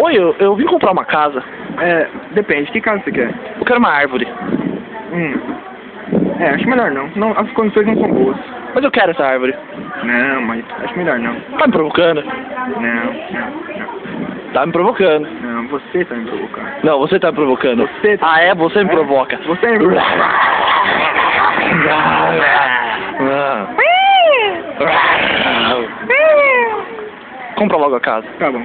Oi, eu vim comprar uma casa. Depende, que casa você quer? Eu quero uma árvore. Acho melhor não. As condições não são boas. Mas eu quero essa árvore. Não, mas acho melhor não. Tá me provocando? Não. Tá me provocando. Não, você tá me provocando. Não, você tá me provocando. Você tá... Ah, é? Você me provoca. Você me provoca. Compra logo a casa. Tá bom.